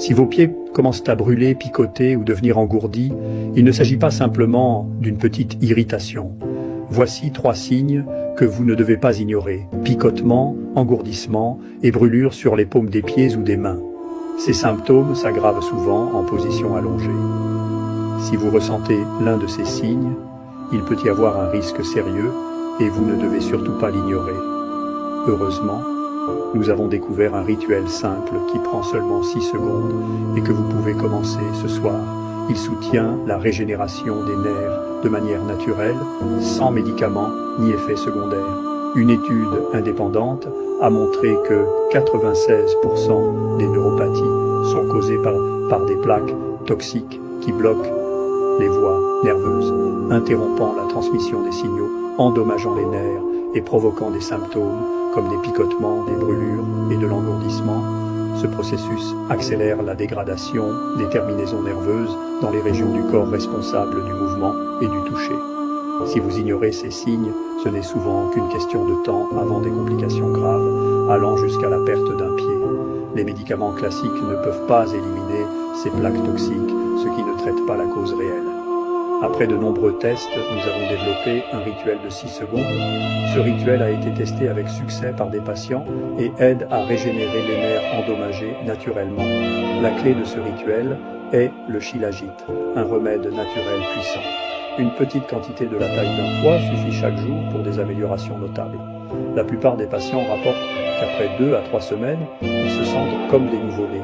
Si vos pieds commencent à brûler, picoter ou devenir engourdis, il ne s'agit pas simplement d'une petite irritation. Voici 3 signes que vous ne devez pas ignorer: picotement, engourdissement et brûlure sur les paumes des pieds ou des mains. Ces symptômes s'aggravent souvent en position allongée. Si vous ressentez l'un de ces signes, il peut y avoir un risque sérieux et vous ne devez surtout pas l'ignorer. Heureusement, nous avons découvert un rituel simple qui prend seulement 6 secondes et que vous pouvez commencer ce soir. Il soutient la régénération des nerfs de manière naturelle, sans médicaments ni effets secondaires. Une étude indépendante a montré que 96% des neuropathies sont causées par des plaques toxiques qui bloquent les voies nerveuses, interrompant la transmission des signaux, endommageant les nerfs et provoquant des symptômes comme des picotements, des brûlures et de l'engourdissement. Ce processus accélère la dégradation des terminaisons nerveuses dans les régions du corps responsables du mouvement et du toucher. Si vous ignorez ces signes, ce n'est souvent qu'une question de temps avant des complications graves, allant jusqu'à la perte d'un pied. Les médicaments classiques ne peuvent pas éliminer ces plaques toxiques, ce qui ne traite pas la cause réelle. Après de nombreux tests, nous avons développé un rituel de 6 secondes. Ce rituel a été testé avec succès par des patients et aide à régénérer les nerfs endommagés naturellement. La clé de ce rituel est le shilajit, un remède naturel puissant. Une petite quantité de la taille d'un pois suffit chaque jour pour des améliorations notables. La plupart des patients rapportent qu'après 2 à 3 semaines, ils se sentent comme des nouveau-nés.